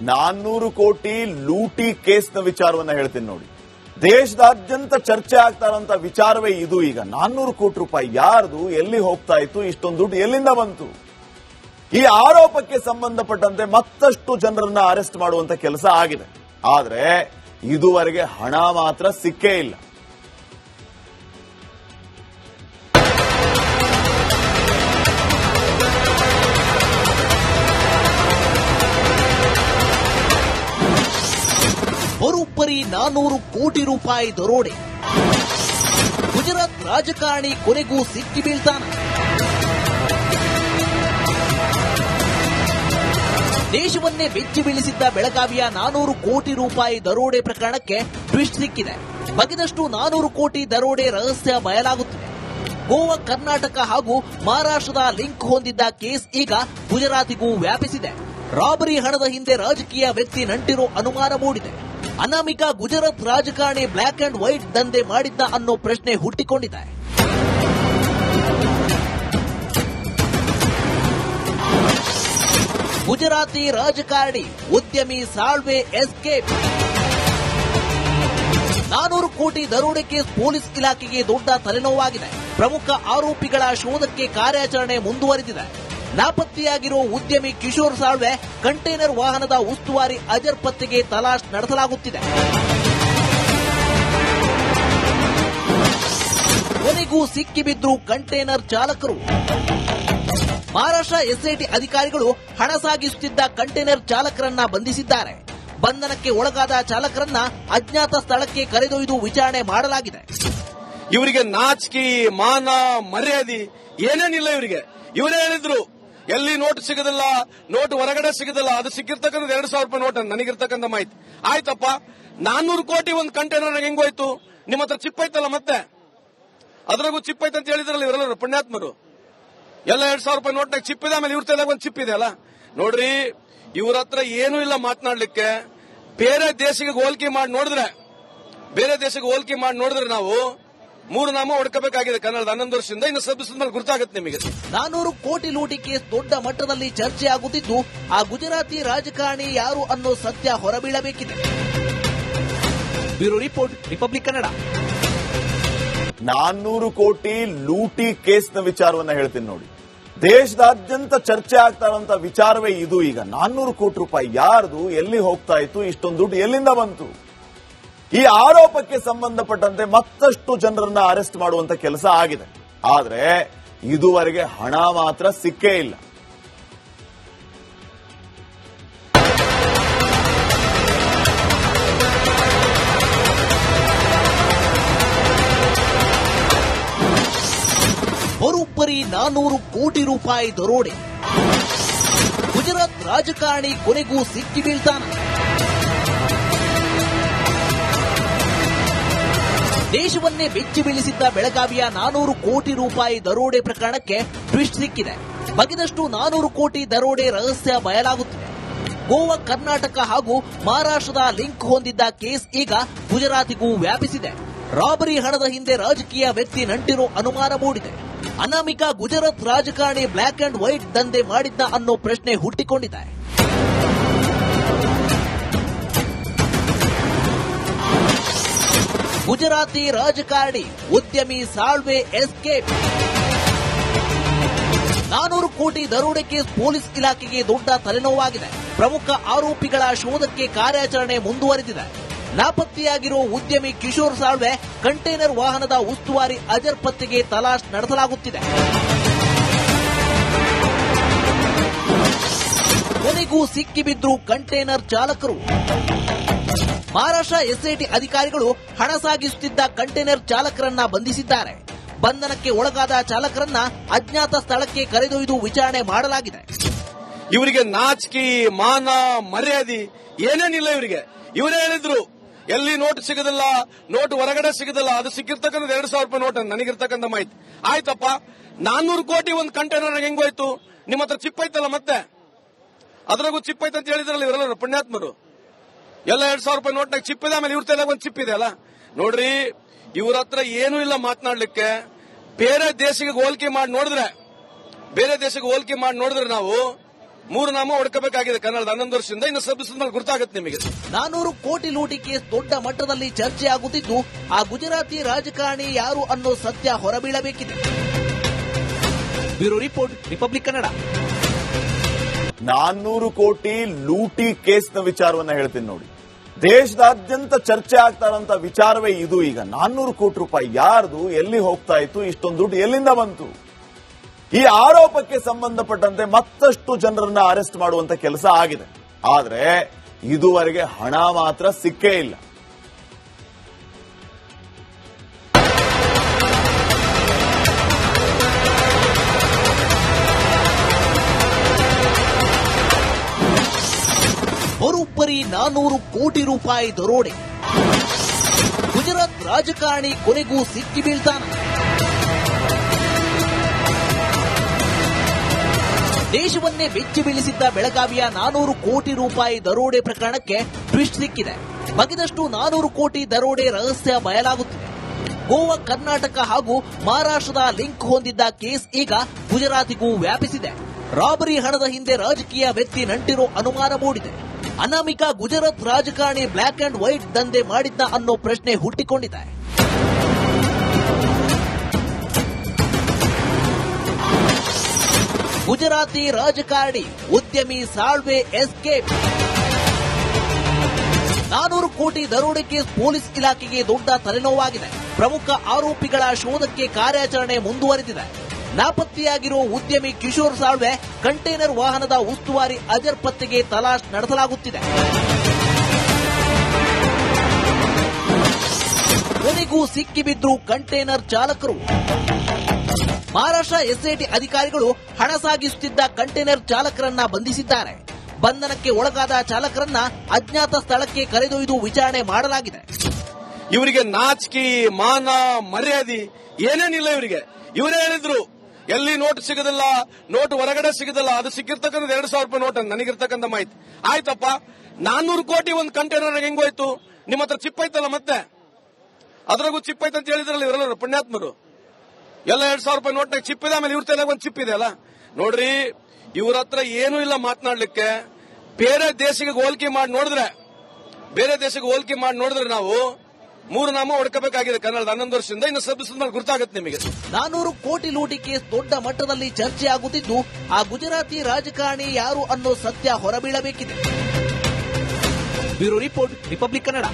400 ಕೋಟಿ ಲೂಟಿ ಕೇಸ್ನ ವಿಚಾರವನ್ನ ಹೇಳ್ತೀನಿ ನೋಡಿ. ದೇಶದಾದ್ಯಂತ ಚರ್ಚೆ ಆಗ್ತಾ ಇರುವಂತ ವಿಚಾರವೇ ಇದು. ಈಗ 400 ಕೋಟಿ ರೂಪಾಯಿ ಯಾರ್ದು, ಎಲ್ಲಿ ಹೋಗ್ತಾ ಇತ್ತು, ಇಷ್ಟೊಂದು ದುಡ್ಡು ಎಲ್ಲಿಂದ ಬಂತು? ಈ ಆರೋಪಕ್ಕೆ ಸಂಬಂಧಪಟ್ಟಂತೆ ಮತ್ತಷ್ಟು ಜನರನ್ನ ಅರೆಸ್ಟ್ ಮಾಡುವಂತ ಕೆಲಸ ಆಗಿದೆ. ಆದ್ರೆ ಇದುವರೆಗೆ ಹಣ ಮಾತ್ರ ಸಿಕ್ಕೇ ಇಲ್ಲ. ಬರೋಬ್ಬರಿ 400 ಕೋಟಿ ರೂಪಾಯಿ ದರೋಡೆ. ಗುಜರಾತ್ ರಾಜಕಾರಣಿ ಕೊನೆಗೂ ಸಿಕ್ಕಿ ಬೀಳ್ತಾನೆ. ದೇಶವನ್ನೇ ಬೆಚ್ಚಿ ಬೀಳಿಸಿದ್ದ ಬೆಳಗಾವಿಯ 400 ಕೋಟಿ ರೂಪಾಯಿ ದರೋಡೆ ಪ್ರಕರಣಕ್ಕೆ ಟ್ವಿಸ್ಟ್ ಸಿಕ್ಕಿದೆ. ಬಗೆದಷ್ಟು 400 ಕೋಟಿ ದರೋಡೆ ರಹಸ್ಯ ಬಯಲಾಗುತ್ತಿದೆ. ಗೋವಾ, ಕರ್ನಾಟಕ ಹಾಗೂ ಮಹಾರಾಷ್ಟ್ರದ ಲಿಂಕ್ ಹೊಂದಿದ್ದ ಕೇಸ್ ಈಗ ಗುಜರಾತಿಗೂ ವ್ಯಾಪಿಸಿದೆ. ರಾಬರಿ ಹಣದ ಹಿಂದೆ ರಾಜಕೀಯ ವ್ಯಕ್ತಿ ನಂಟಿರೋ ಅನುಮಾನ ಮೂಡಿದೆ. ಅನಾಮಿಕ ಗುಜರಾತ್ ರಾಜಕಾರಣಿ ಬ್ಲಾಕ್ ಅಂಡ್ ವೈಟ್ ದಂಧೆ ಮಾಡಿದ್ದ ಅನ್ನೋ ಪ್ರಶ್ನೆ ಹುಟ್ಟಿಕೊಂಡಿದೆ. ಗುಜರಾತಿ ರಾಜಕಾರಣಿ ಉದ್ಯಮಿ ಸಾಳ್ವೆ ಎಸ್ಕೇಪ್. 400 ಕೋಟಿ ದರೋಡೆ ಕೇಸ್ ಪೊಲೀಸ್ ಇಲಾಖೆಗೆ ದೊಡ್ಡ ತಲೆನೋವಾಗಿದೆ. ಪ್ರಮುಖ ಆರೋಪಿಗಳ ಶೋಧಕ್ಕೆ ಕಾರ್ಯಾಚರಣೆ ಮುಂದುವರೆದಿದೆ. ನಾಪತ್ತೆಯಾಗಿರೋ ಉದ್ಯಮಿ ಕಿಶೋರ್ ಸಾಳ್ವೆ ಕಂಟೈನರ್ ವಾಹನದ ಉಸ್ತುವಾರಿ ಅಜರ್ ಪತ್ತೆಗೆ ತಲಾಶ್ ನಡೆಸಲಾಗುತ್ತಿದೆ. ಕೊನೆಗೂ ಸಿಕ್ಕಿಬಿದ್ರು ಕಂಟೈನರ್ ಚಾಲಕರು. ಮಹಾರಾಷ್ಟ್ರ ಎಸ್ಐಟಿ ಅಧಿಕಾರಿಗಳು ಹಣ ಸಾಗಿಸುತ್ತಿದ್ದ ಕಂಟೈನರ್ ಚಾಲಕರನ್ನ ಬಂಧಿಸಿದ್ದಾರೆ. ಬಂಧನಕ್ಕೆ ಒಳಗಾದ ಚಾಲಕರನ್ನ ಅಜ್ಞಾತ ಸ್ಥಳಕ್ಕೆ ಕರೆದೊಯ್ದು ವಿಚಾರಣೆ ಮಾಡಲಾಗಿದೆ. ಇವರಿಗೆ ನಾಚಿಕೆ, ಮಾನ, ಮರ್ಯಾದೆ ಏನೇನಿಲ್ಲ ಇವರಿಗೆ. ಇವರೇ ಹೇಳಿದ್ರು, ಎಲ್ಲಿ ನೋಟ್ ಸಿಗೋದಿಲ್ಲ, ನೋಟ್ ಹೊರಗಡೆ ಸಿಗೋದಿಲ್ಲ. ಅದು ಸಿಕ್ಕಿರ್ತಕ್ಕಂಥ 2,000 ರೂಪಾಯಿ ನೋಟ್ ನನಗಿರ್ತಕ್ಕಂಥ ಮಾಹಿತಿ. ಆಯ್ತಪ್ಪ, 400 ಕೋಟಿ ಒಂದು ಕಂಟೈನರ್ ಹೆಂಗೋಯ್ತು? ನಿಮ್ಮ ಹತ್ರ ಚಿಪ್ ಐತಲ್ಲ, ಮತ್ತೆ ಅದ್ರಾಗೂ ಚಿಪ್ ಐತೆ ಅಂತ ಹೇಳಿದ್ರಲ್ಲ ಇವರೆಲ್ಲರೂ ಪುಣ್ಯಾತ್ಮರು. ಎಲ್ಲ 2,000 ರೂಪಾಯಿ ನೋಟ್ನಾಗ ಚಿಪ್ ಇದೆ, ಆಮೇಲೆ ಇವ್ರ ತಲೆಯಾಗ ಒಂದು ಚಿಪ್ ಇದೆ ಅಲ್ಲ. ನೋಡ್ರಿ, ಇವ್ರ ಹತ್ರ ಏನೂ ಇಲ್ಲ ಮಾತನಾಡ್ಲಿಕ್ಕೆ. ಬೇರೆ ದೇಶಕ್ಕೆ ಹೋಲಿಕೆ ಮಾಡಿ ನೋಡಿದ್ರೆ ನಾವು 3 ನಾಮ ಹೊಡ್ಕೋಬೇಕಾಗಿದೆ ಕನ್ನಡದ 11 ವರ್ಷದಿಂದ. ಇನ್ನು ಸಬ್ಬಿಸಿದ ಮೇಲೆ ಗುರ್ತಾಗುತ್ತೆ ನಿಮಗೆ. 400 ಕೋಟಿ ಲೂಟಿ ಕೇಸ್ ದೊಡ್ಡ ಮಟ್ಟದಲ್ಲಿ ಚರ್ಚೆ ಆಗುತ್ತಿದ್ದು, ಆ ಗುಜರಾತಿ ರಾಜಕಾರಣಿ ಯಾರು ಅನ್ನೋ ಸತ್ಯ ಹೊರಬೀಳಬೇಕಿದೆ. Bureau report, republic Kannada. 400 ಕೋಟಿ ಲೂಟಿ ಕೇಸ್ನ ವಿಚಾರವನ್ನ ಹೇಳ್ತೀನಿ ನೋಡಿ. ದೇಶದಾದ್ಯಂತ ಚರ್ಚೆ ಆಗ್ತಾ ಇರುವಂತ ವಿಚಾರವೇ ಇದು. ಈಗ 400 ಕೋಟಿ ರೂಪಾಯಿ ಯಾರ್ದು, ಎಲ್ಲಿ ಹೋಗ್ತಾ ಇತ್ತು, ಇಷ್ಟೊಂದು ದುಡ್ಡು ಎಲ್ಲಿಂದ ಬಂತು? ಈ ಆರೋಪಕ್ಕೆ ಸಂಬಂಧಪಟ್ಟಂತೆ ಮತ್ತಷ್ಟು ಜನರನ್ನ ಅರೆಸ್ಟ್ ಮಾಡುವಂತ ಕೆಲಸ ಆಗಿದೆ. ಆದ್ರೆ ಇದುವರೆಗೆ ಹಣ ಮಾತ್ರ ಸಿಕ್ಕೇ ಇಲ್ಲ. ಬರೋಬ್ಬರಿ 400 ಕೋಟಿ ರೂಪಾಯಿ ದರೋಡೆ. ಗುಜರಾತ್ ರಾಜಕಾರಣಿ ಕೊನೆಗೂ ಸಿಕ್ಕಿ ಬೀಳ್ತಾನೆ. ದೇಶವನ್ನೇ ಬೆಚ್ಚಿ ಬೀಳಿಸಿದ್ದ ಬೆಳಗಾವಿಯ 400 ಕೋಟಿ ರೂಪಾಯಿ ದರೋಡೆ ಪ್ರಕರಣಕ್ಕೆ ಟ್ವಿಸ್ಟ್ ಸಿಕ್ಕಿದೆ. ಬಗೆದಷ್ಟು 400 ಕೋಟಿ ದರೋಡೆ ರಹಸ್ಯ ಬಯಲಾಗುತ್ತಿದೆ. ಗೋವಾ, ಕರ್ನಾಟಕ ಹಾಗೂ ಮಹಾರಾಷ್ಟ್ರದ ಲಿಂಕ್ ಹೊಂದಿದ್ದ ಕೇಸ್ ಈಗ ಗುಜರಾತಿಗೂ ವ್ಯಾಪಿಸಿದೆ. ರಾಬರಿ ಹಣದ ಹಿಂದೆ ರಾಜಕೀಯ ವ್ಯಕ್ತಿ ನಂಟಿರೋ ಅನುಮಾನ ಮೂಡಿದೆ. ಅನಾಮಿಕ ಗುಜರಾತ್ ರಾಜಕಾರಣಿ ಬ್ಲಾಕ್ ಅಂಡ್ ವೈಟ್ ದಂಧೆ ಮಾಡಿದ್ದ ಅನ್ನೋ ಪ್ರಶ್ನೆ ಹುಟ್ಟಿಕೊಂಡಿದೆ. ಗುಜರಾತಿ ರಾಜಕಾರಣಿ ಉದ್ಯಮಿ ಸಾಳ್ವೆ ಎಸ್ಕೇಪ್. 400 ಕೋಟಿ ದರೋಡೆ ಕೇಸ್ ಪೊಲೀಸ್ ಇಲಾಖೆಗೆ ದೊಡ್ಡ ತಲೆನೋವಾಗಿದೆ. ಪ್ರಮುಖ ಆರೋಪಿಗಳ ಶೋಧಕ್ಕೆ ಕಾರ್ಯಾಚರಣೆ ಮುಂದುವರೆದಿದೆ. ನಾಪತ್ತೆಯಾಗಿರೋ ಉದ್ಯಮಿ ಕಿಶೋರ್ ಸಾಳ್ವೆ ಕಂಟೈನರ್ ವಾಹನದ ಉಸ್ತುವಾರಿ ಅಜರ್ ಪತ್ತೆಗೆ ತಲಾಶ್ ನಡೆಸಲಾಗುತ್ತಿದೆ. ಕೊನೆಗೂ ಸಿಕ್ಕಿಬಿದ್ರು ಕಂಟೈನರ್ ಚಾಲಕರು. ಮಹಾರಾಷ್ಟ್ರ ಎಸ್ಐಟಿ ಅಧಿಕಾರಿಗಳು ಹಣ ಸಾಗಿಸುತ್ತಿದ್ದ ಕಂಟೈನರ್ ಚಾಲಕರನ್ನ ಬಂಧಿಸಿದ್ದಾರೆ. ಬಂಧನಕ್ಕೆ ಒಳಗಾದ ಚಾಲಕರನ್ನ ಅಜ್ಞಾತ ಸ್ಥಳಕ್ಕೆ ಕರೆದೊಯ್ದು ವಿಚಾರಣೆ ಮಾಡಲಾಗಿದೆ. ಇವರಿಗೆ ನಾಚಿಕೆ, ಮಾನ, ಮರ್ಯಾದೆ ಏನೇನಿಲ್ಲ ಇವರಿಗೆ. ಇವರೇ ಹೇಳಿದ್ರು, ಎಲ್ಲಿ ನೋಟ್ ಸಿಗೋದಿಲ್ಲ, ನೋಟ್ ಹೊರಗಡೆ ಸಿಗೋದಿಲ್ಲ. ಅದು ಸಿಕ್ಕಿರ್ತಕ್ಕಂಥ 2,000 ರೂಪಾಯಿ ನೋಟ್ ನನಗಿರ್ತಕ್ಕಂಥ ಮಾಹಿತಿ. ಆಯ್ತಪ್ಪ, 400 ಕೋಟಿ ಒಂದು ಕಂಟೈನರ್ ಹೆಂಗೋಯ್ತು? ನಿಮ್ಮ ಹತ್ರ ಚಿಪ್ ಐತಲ್ಲ, ಮತ್ತೆ ಅದ್ರಾಗೂ ಚಿಪ್ ಐತೆ ಅಂತ ಹೇಳಿದ್ರಲ್ಲ ಇವರೆಲ್ಲರೂ ಪುಣ್ಯಾತ್ಮರು. ಎಲ್ಲ 2,000 ರೂಪಾಯಿ ನೋಟ್ನಾಗ ಚಿಪ್ ಇದೆ, ಆಮೇಲೆ ಇವ್ರ ತಲೆಯಾಗ ಒಂದು ಚಿಪ್ ಇದೆ ಅಲ್ಲ. ನೋಡ್ರಿ, ಇವ್ರ ಹತ್ರ ಏನೂ ಇಲ್ಲ ಮಾತನಾಡ್ಲಿಕ್ಕೆ. ಬೇರೆ ದೇಶಕ್ಕೆ ಹೋಲಿಕೆ ಮಾಡಿ ನೋಡಿದ್ರೆ ನಾವು ಮೂರು ನಾಮ ಹೊಡ್ಕೋಬೇಕಾಗಿದೆ ಕನ್ನಡದ 11 ವರ್ಷದಿಂದ. ಇನ್ನು ಸಬ್ಬಿಸಿದ ಮೇಲೆ ಗೊತ್ತಾಗುತ್ತೆ ನಿಮಗೆ. 400 ಕೋಟಿ ಲೂಟಿ ಕೇಸ್ ದೊಡ್ಡ ಮಟ್ಟದಲ್ಲಿ ಚರ್ಚೆ ಆಗುತ್ತಿದ್ದು, ಆ ಗುಜರಾತಿ ರಾಜಕಾರಣಿ ಯಾರು ಅನ್ನೋ ಸತ್ಯ ಹೊರಬೀಳಬೇಕಿದೆ. Bureau report, republic Kannada. 400 ಕೋಟಿ ಲೂಟಿ ಕೇಸ್ನ ವಿಚಾರವನ್ನ ಹೇಳ್ತೀನಿ ನೋಡಿ. ದೇಶದಾದ್ಯಂತ ಚರ್ಚೆ ಆಗ್ತಾ ಇರುವಂತ ವಿಚಾರವೇ ಇದು. ಈಗ 400 ಕೋಟಿ ರೂಪಾಯಿ ಯಾರ್ದು, ಎಲ್ಲಿ ಹೋಗ್ತಾ ಇತ್ತು, ಇಷ್ಟೊಂದು ದುಡ್ಡು ಎಲ್ಲಿಂದ ಬಂತು? ಈ ಆರೋಪಕ್ಕೆ ಸಂಬಂಧಪಟ್ಟಂತೆ ಮತ್ತಷ್ಟು ಜನರನ್ನ ಅರೆಸ್ಟ್ ಮಾಡುವಂತ ಕೆಲಸ ಆಗಿದೆ. ಆದ್ರೆ ಇದುವರೆಗೆ ಹಣ ಮಾತ್ರ ಸಿಕ್ಕೇ ಇಲ್ಲ. ಬರೋಬ್ಬರಿ 400 ಕೋಟಿ ರೂಪಾಯಿ ದರೋಡೆ. ಗುಜರಾತ್ ರಾಜಕಾರಣಿ ಕೊನೆಗೂ ಸಿಕ್ಕಿ ಬೀಳ್ತಾನೆ. ದೇಶವನ್ನೇ ಬೆಚ್ಚಿ ಬೀಳಿಸಿದ್ದ ಬೆಳಗಾವಿಯ 400 ಕೋಟಿ ರೂಪಾಯಿ ದರೋಡೆ ಪ್ರಕರಣಕ್ಕೆ ಟ್ವಿಸ್ಟ್ ಸಿಕ್ಕಿದೆ. ಬಗೆದಷ್ಟು 400 ಕೋಟಿ ದರೋಡೆ ರಹಸ್ಯ ಬಯಲಾಗುತ್ತಿದೆ. ಗೋವಾ, ಕರ್ನಾಟಕ ಹಾಗೂ ಮಹಾರಾಷ್ಟ್ರದ ಲಿಂಕ್ ಹೊಂದಿದ್ದ ಕೇಸ್ ಈಗ ಗುಜರಾತಿಗೂ ವ್ಯಾಪಿಸಿದೆ. ರಾಬರಿ ಹಣದ ಹಿಂದೆ ರಾಜಕೀಯ ವ್ಯಕ್ತಿ ನಂಟಿರೋ ಅನುಮಾನ ಮೂಡಿದೆ. ಅನಾಮಿಕ ಗುಜರಾತ್ ರಾಜಕಾರಣಿ ಬ್ಲಾಕ್ ಅಂಡ್ ವೈಟ್ ದಂಧೆ ಮಾಡಿದ್ದ ಅನ್ನೋ ಪ್ರಶ್ನೆ ಹುಟ್ಟಿಕೊಂಡಿದೆ. ಗುಜರಾತಿ ರಾಜಕಾರಣಿ ಉದ್ಯಮಿ ಸಾಳ್ವೆ ಎಸ್ಕೇಪ್. 400 ಕೋಟಿ ದರೋಡೆ ಕೇಸ್ ಪೊಲೀಸ್ ಇಲಾಖೆಗೆ ದೊಡ್ಡ ತಲೆನೋವಾಗಿದೆ. ಪ್ರಮುಖ ಆರೋಪಿಗಳ ಶೋಧಕ್ಕೆ ಕಾರ್ಯಾಚರಣೆ ಮುಂದುವರೆದಿದೆ. ನಾಪತ್ತೆಯಾಗಿರೋ ಉದ್ಯಮಿ ಕಿಶೋರ್ ಸಾಳ್ವೆ, ಕಂಟೈನರ್ ವಾಹನದ ಉಸ್ತುವಾರಿ ಅಜರ್ ಪತ್ತೆಗೆ ತಲಾಶ್ ನಡೆಸಲಾಗುತ್ತಿದೆ. ಕೊನೆಗೂ ಸಿಕ್ಕಿಬಿದ್ರು ಕಂಟೈನರ್ ಚಾಲಕರು. ಮಹಾರಾಷ್ಟ್ರ ಎಸ್ಐಟಿ ಅಧಿಕಾರಿಗಳು ಹಣ ಸಾಗಿಸುತ್ತಿದ್ದ ಕಂಟೈನರ್ ಚಾಲಕರನ್ನ ಬಂಧಿಸಿದ್ದಾರೆ. ಬಂಧನಕ್ಕೆ ಒಳಗಾದ ಚಾಲಕರನ್ನ ಅಜ್ಞಾತ ಸ್ಥಳಕ್ಕೆ ಕರೆದೊಯ್ದು ವಿಚಾರಣೆ ಮಾಡಲಾಗಿದೆ. ಇವರಿಗೆ ನಾಚಿಕೆ, ಮಾನ, ಮರ್ಯಾದೆ ಏನೇನಿಲ್ಲ ಇವರಿಗೆ. ಇವರೇ ಹೇಳಿದ್ರು, ಎಲ್ಲಿ ನೋಟ್ ಸಿಗದಿಲ್ಲ, ನೋಟ್ ಹೊರಗಡೆ ಸಿಗದಿಲ್ಲ, ಅದು ಸಿಕ್ಕಿರ್ತಕ್ಕಂಥ 2,000 ರೂಪಾಯಿ ನೋಟ್ ನನಗಿರ್ತಕ್ಕಂಥ ಮಾಹಿತಿ. ಆಯ್ತಪ್ಪ, 400 ಕೋಟಿ ಒಂದು ಕಂಟೈನರ್ ಹೆಂಗೋಯ್ತು? ನಿಮ್ಮ ಹತ್ರ ಚಿಪ್ ಐತಲ್ಲ, ಮತ್ತೆ ಅದ್ರಾಗೂ ಚಿಪ್ ಐತೆ ಅಂತ ಹೇಳಿದ್ರಲ್ಲ ಇವರೆಲ್ಲರೂ ಪುಣ್ಯಾತ್ಮರು. ಎಲ್ಲ 2,000 ರೂಪಾಯಿ ನೋಟ್ನಾಗ ಚಿಪ್ ಇದೆ, ಆಮೇಲೆ ಇವ್ರ ತಲೆಗೆ ಒಂದು ಚಿಪ್ ಇದೆ ಅಲ್ಲ. ನೋಡ್ರಿ, ಇವ್ರ ಹತ್ರ ಏನೂ ಇಲ್ಲ ಮಾತನಾಡ್ಲಿಕ್ಕೆ. ಬೇರೆ ದೇಶಕ್ಕೆ ಹೋಲಿಕೆ ಮಾಡಿ ನೋಡಿದ್ರೆ ನಾವು 3 ನಾಮ ಹೊಡ್ಕೋಬೇಕಾಗಿದೆ ಕನ್ನಡದ 11 ವರ್ಷದಿಂದ. ಇನ್ನು ಸಬ್ಬಿಸಿದ ಮೇಲೆ ಗೊತ್ತಾಗುತ್ತೆ ನಿಮಗೆ. 400 ಕೋಟಿ ಲೂಟಿ ಕೇಸ್ ದೊಡ್ಡ ಮಟ್ಟದಲ್ಲಿ ಚರ್ಚೆ ಆಗುತ್ತಿದ್ದು, ಆ ಗುಜರಾತಿ ರಾಜಕಾರಣಿ ಯಾರು ಅನ್ನೋ ಸತ್ಯ ಹೊರಬೀಳಬೇಕಿದೆ. Bureau report, republic Kannada.